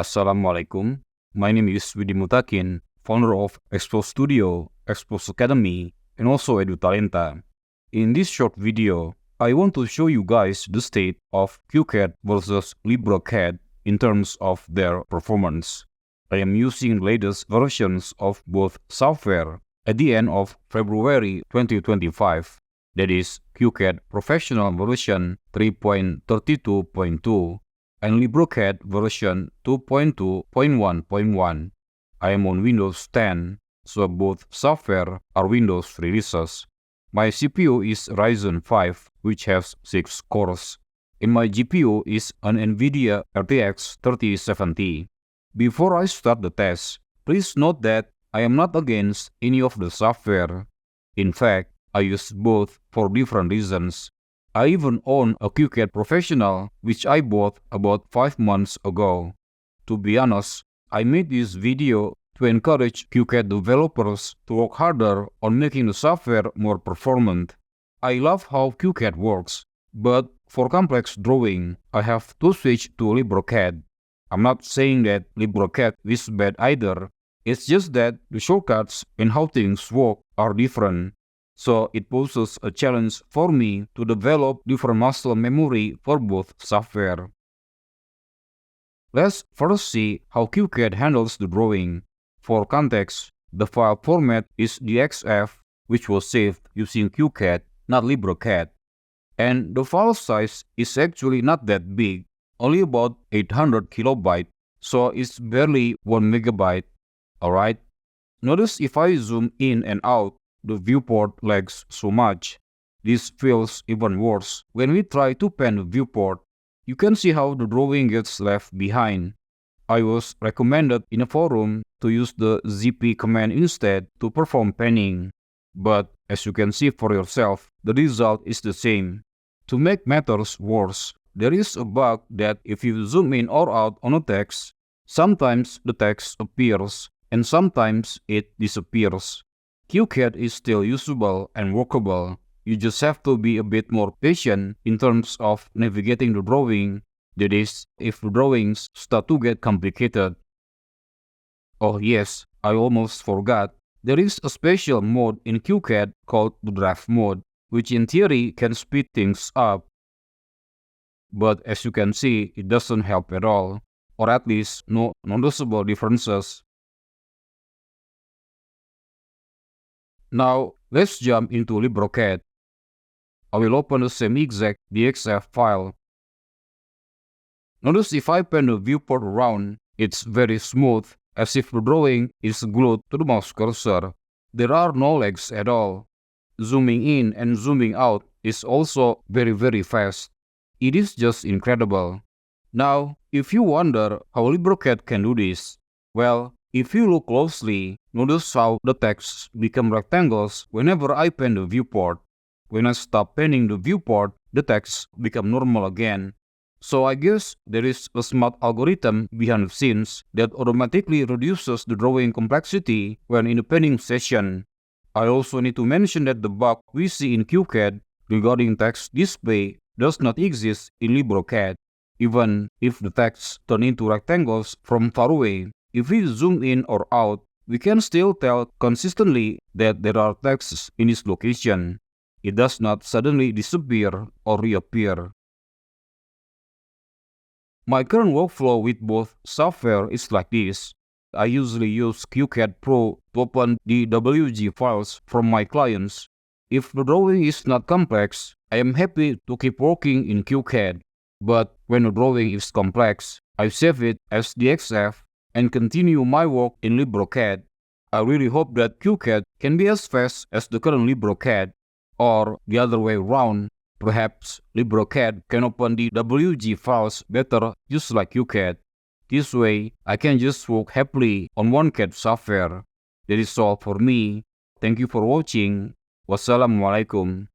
Assalamualaikum. My name is Widi Mutakin, founder of Expo Studio, Expo Academy, and also EduTalenta. In this short video, I want to show you guys the state of QCAD versus LibreCAD in terms of their performance. I am using latest versions of both software at the end of February 2025. That is QCAD Professional version 3.32.2 and LibreCAD version 2.2.1.1. I am on Windows 10, so both software are Windows releases. My CPU is Ryzen 5, which has 6 cores, and my GPU is an NVIDIA RTX 3070. Before I start the test, please note that I am not against any of the software. In fact, I use both for different reasons. I even own a QCAD Professional, which I bought about 5 months ago. To be honest, I made this video to encourage QCAD developers to work harder on making the software more performant. I love how QCAD works, but for complex drawing, I have to switch to LibreCAD. I'm not saying that LibreCAD is bad either, it's just that the shortcuts and how things work are different. So it poses a challenge for me to develop different muscle memory for both software. Let's first see how QCAD handles the drawing. For context, the file format is DXF, which was saved using QCAD, not LibreCAD. And the file size is actually not that big, only about 800 kilobyte, so it's barely 1 megabyte. Alright? Notice if I zoom in and out, the viewport lags so much. This feels even worse when we try to pan the viewport. You can see how the drawing gets left behind. I was recommended in a forum to use the ZP command instead to perform panning. But as you can see for yourself, the result is the same. To make matters worse, there is a bug that if you zoom in or out on a text, sometimes the text appears and sometimes it disappears. QCAD is still usable and workable. You just have to be a bit more patient in terms of navigating the drawing. That is, if the drawings start to get complicated. Oh yes, I almost forgot. There is a special mode in QCAD called the draft mode, which in theory can speed things up. But as you can see, it doesn't help at all, or at least no noticeable differences. Now, let's jump into LibreCAD. I will open the same exact DXF file. Notice if I pan the viewport around, it's very smooth, as if the drawing is glued to the mouse cursor. There are no lags at all. Zooming in and zooming out is also very fast. It is just incredible. Now, if you wonder how LibreCAD can do this, well, if you look closely, notice how the text become rectangles whenever I pan the viewport. When I stop panning the viewport, the text become normal again. So I guess there is a smart algorithm behind the scenes that automatically reduces the drawing complexity when in the panning session. I also need to mention that the bug we see in QCAD regarding text display does not exist in LibreCAD, even if the text turn into rectangles from far away. If we zoom in or out, we can still tell consistently that there are texts in this location. It does not suddenly disappear or reappear. My current workflow with both software is like this. I usually use QCAD Pro to open the WG files from my clients. If the drawing is not complex, I am happy to keep working in QCAD. But when the drawing is complex, I save it as DXF and continue my work in LibreCAD. I really hope that QCAD can be as fast as the current LibreCAD, or the other way around. Perhaps LibreCAD can open the WG files better just like QCAD. This way, I can just work happily on one CAD software. That is all for me. Thank you for watching. Wassalamualaikum.